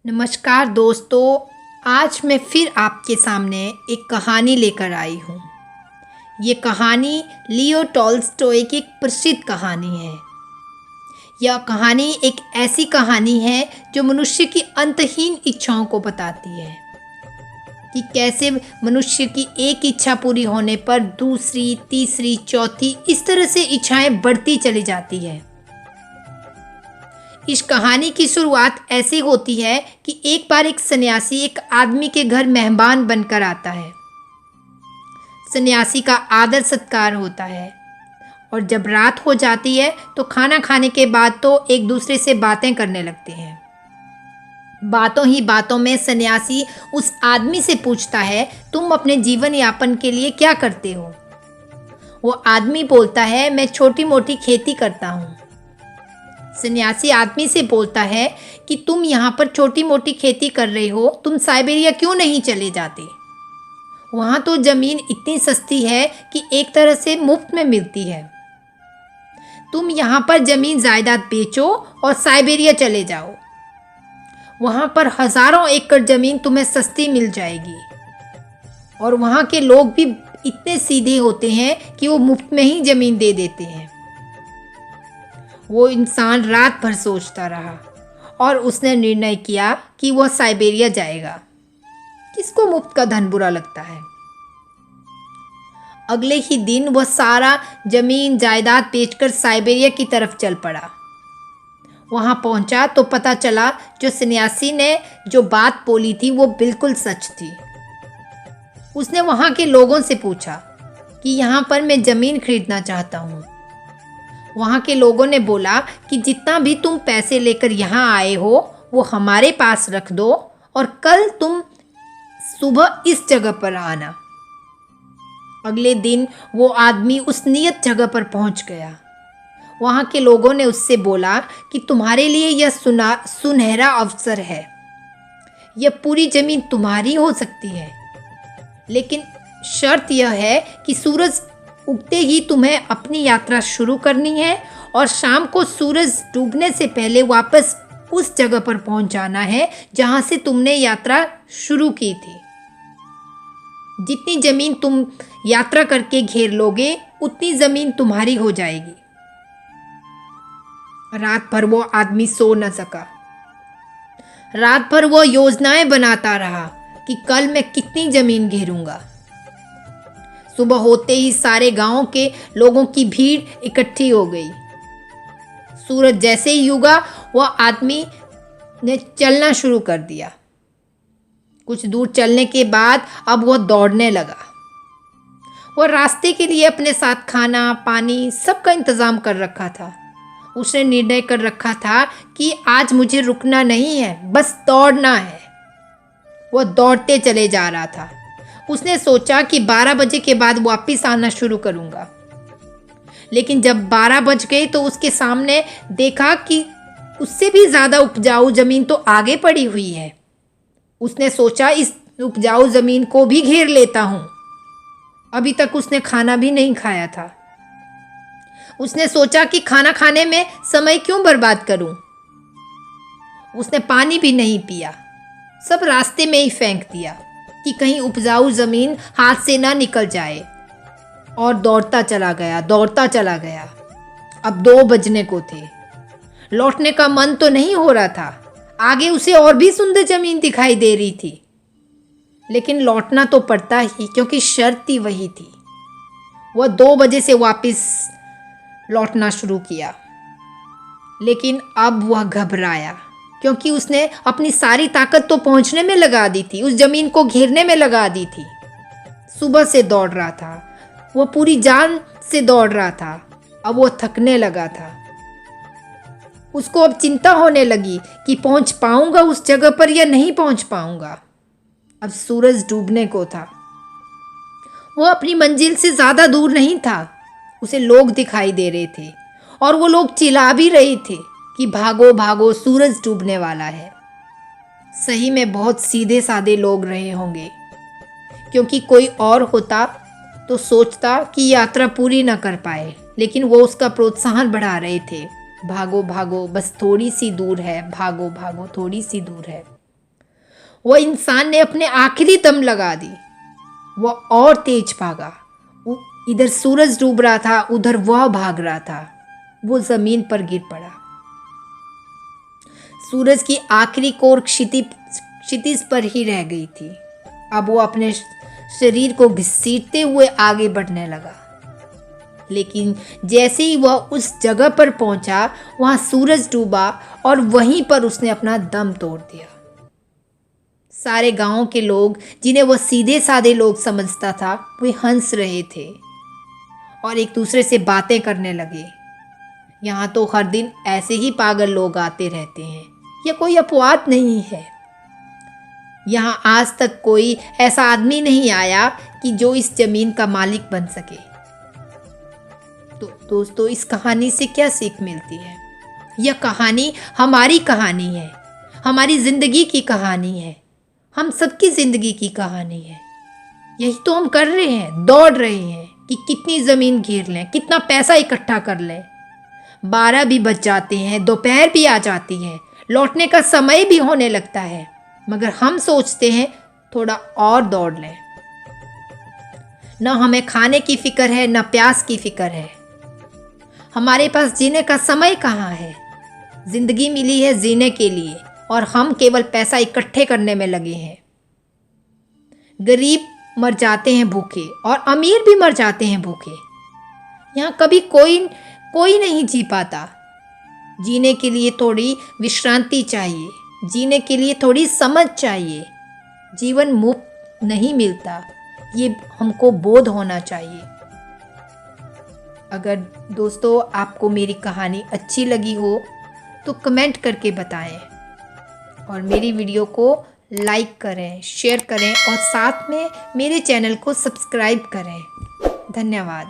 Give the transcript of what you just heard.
नमस्कार दोस्तों। आज मैं फिर आपके सामने एक कहानी लेकर आई हूँ। ये कहानी लियो टॉल्स्टॉय की एक प्रसिद्ध कहानी है। यह कहानी एक ऐसी कहानी है जो मनुष्य की अंतहीन इच्छाओं को बताती है कि कैसे मनुष्य की एक इच्छा पूरी होने पर दूसरी, तीसरी, चौथी इस तरह से इच्छाएं बढ़ती चली जाती है। इस कहानी की शुरुआत ऐसे होती है कि एक बार एक सन्यासी एक आदमी के घर मेहमान बनकर आता है। सन्यासी का आदर सत्कार होता है और जब रात हो जाती है तो खाना खाने के बाद तो एक दूसरे से बातें करने लगते हैं। बातों ही बातों में सन्यासी उस आदमी से पूछता है, तुम अपने जीवन यापन के लिए क्या करते हो? वो आदमी बोलता है, मैं छोटी मोटी खेती करता हूँ। सन्यासी आदमी से बोलता है कि तुम यहाँ पर छोटी मोटी खेती कर रहे हो, तुम साइबेरिया क्यों नहीं चले जाते? वहाँ तो ज़मीन इतनी सस्ती है कि एक तरह से मुफ्त में मिलती है। तुम यहाँ पर ज़मीन जायदाद बेचो और साइबेरिया चले जाओ। वहाँ पर हज़ारों एकड़ ज़मीन तुम्हें सस्ती मिल जाएगी और वहाँ के लोग भी इतने सीधे होते हैं कि वो मुफ्त में ही ज़मीन दे देते हैं। वो इंसान रात भर सोचता रहा और उसने निर्णय किया कि वह साइबेरिया जाएगा। किसको मुफ्त का धन बुरा लगता है? अगले ही दिन वह सारा जमीन जायदाद बेचकर साइबेरिया की तरफ चल पड़ा। वहां पहुंचा तो पता चला जो सन्यासी ने जो बात बोली थी वो बिल्कुल सच थी। उसने वहां के लोगों से पूछा कि यहाँ पर मैं ज़मीन खरीदना चाहता हूँ। वहाँ के लोगों ने बोला कि जितना भी तुम पैसे लेकर यहाँ आए हो वो हमारे पास रख दो और कल तुम सुबह इस जगह पर आना। अगले दिन वो आदमी उस नियत जगह पर पहुँच गया। वहाँ के लोगों ने उससे बोला कि तुम्हारे लिए यह सुनहरा अवसर है, यह पूरी ज़मीन तुम्हारी हो सकती है, लेकिन शर्त यह है कि सूरज उगते ही तुम्हें अपनी यात्रा शुरू करनी है और शाम को सूरज डूबने से पहले वापस उस जगह पर पहुंच जाना है जहां से तुमने यात्रा शुरू की थी। जितनी ज़मीन तुम यात्रा करके घेर लोगे उतनी ज़मीन तुम्हारी हो जाएगी। रात भर वो आदमी सो न सका। रात भर वो योजनाएं बनाता रहा कि कल मैं कितनी ज़मीन घेरूंगा। सुबह होते ही सारे गांव के लोगों की भीड़ इकट्ठी हो गई। सूरज जैसे ही उगा वह आदमी ने चलना शुरू कर दिया। कुछ दूर चलने के बाद अब वह दौड़ने लगा। वह रास्ते के लिए अपने साथ खाना पानी सबका इंतज़ाम कर रखा था। उसने निर्णय कर रखा था कि आज मुझे रुकना नहीं है, बस दौड़ना है। वह दौड़ते चले जा रहा था। उसने सोचा कि 12 बजे के बाद वापस आना शुरू करूंगा, लेकिन जब 12 बज गए तो उसके सामने देखा कि उससे भी ज़्यादा उपजाऊ ज़मीन तो आगे पड़ी हुई है। उसने सोचा इस उपजाऊ ज़मीन को भी घेर लेता हूँ। अभी तक उसने खाना भी नहीं खाया था। उसने सोचा कि खाना खाने में समय क्यों बर्बाद करूं। उसने पानी भी नहीं पिया, सब रास्ते में ही फेंक दिया कि कहीं उपजाऊ ज़मीन हाथ से ना निकल जाए, और दौड़ता चला गया। अब 2 बजने को थे। लौटने का मन तो नहीं हो रहा था। आगे उसे और भी सुंदर ज़मीन दिखाई दे रही थी, लेकिन लौटना तो पड़ता ही क्योंकि शर्त ही वही थी। वह 2 बजे से वापस लौटना शुरू किया, लेकिन अब वह घबराया क्योंकि उसने अपनी सारी ताकत तो पहुंचने में लगा दी थी, उस ज़मीन को घेरने में लगा दी थी। सुबह से दौड़ रहा था, वह पूरी जान से दौड़ रहा था। अब वो थकने लगा था। उसको अब चिंता होने लगी कि पहुंच पाऊंगा उस जगह पर या नहीं पहुंच पाऊंगा। अब सूरज डूबने को था। वो अपनी मंजिल से ज़्यादा दूर नहीं था। उसे लोग दिखाई दे रहे थे और वो लोग चिल्ला भी रहे थे कि भागो भागो, सूरज डूबने वाला है। सही में बहुत सीधे साधे लोग रहे होंगे, क्योंकि कोई और होता तो सोचता कि यात्रा पूरी न कर पाए, लेकिन वो उसका प्रोत्साहन बढ़ा रहे थे। भागो भागो, बस थोड़ी सी दूर है, भागो भागो, थोड़ी सी दूर है। वह इंसान ने अपने आखिरी दम लगा दी। वह और तेज भागा। इधर सूरज डूब रहा था, उधर वह भाग रहा था। वो जमीन पर गिर पड़ा। सूरज की आखिरी कोर क्षितिज पर ही रह गई थी। अब वो अपने शरीर को घसीटते हुए आगे बढ़ने लगा। लेकिन जैसे ही वह उस जगह पर पहुंचा, वहां सूरज डूबा और वहीं पर उसने अपना दम तोड़ दिया। सारे गांव के लोग, जिन्हें वह सीधे साधे लोग समझता था, वे हंस रहे थे और एक दूसरे से बातें करने लगे। यहाँ तो हर दिन ऐसे ही पागल लोग आते रहते हैं, यह कोई अपवाद नहीं है। यहाँ आज तक कोई ऐसा आदमी नहीं आया कि जो इस जमीन का मालिक बन सके। तो दोस्तों, इस कहानी से क्या सीख मिलती है? यह कहानी हमारी कहानी है, हमारी जिंदगी की कहानी है, हम सबकी जिंदगी की कहानी है। यही तो हम कर रहे हैं, दौड़ रहे हैं कि कितनी ज़मीन घेर लें, कितना पैसा इकट्ठा कर लें। 12 भी बज जाते हैं, दोपहर भी आ जाती है, लौटने का समय भी होने लगता है, मगर हम सोचते हैं थोड़ा और दौड़ लें। न हमें खाने की फिक्र है, न प्यास की फिक्र है। हमारे पास जीने का समय कहाँ है? जिंदगी मिली है जीने के लिए और हम केवल पैसा इकट्ठे करने में लगे हैं। गरीब मर जाते हैं भूखे और अमीर भी मर जाते हैं भूखे। यहाँ कभी कोई नहीं जी पाता। जीने के लिए थोड़ी विश्रांति चाहिए, जीने के लिए थोड़ी समझ चाहिए। जीवन मुफ्त नहीं मिलता, ये हमको बोध होना चाहिए। अगर दोस्तों आपको मेरी कहानी अच्छी लगी हो तो कमेंट करके बताएं और मेरी वीडियो को लाइक करें, शेयर करें और साथ में मेरे चैनल को सब्सक्राइब करें। धन्यवाद।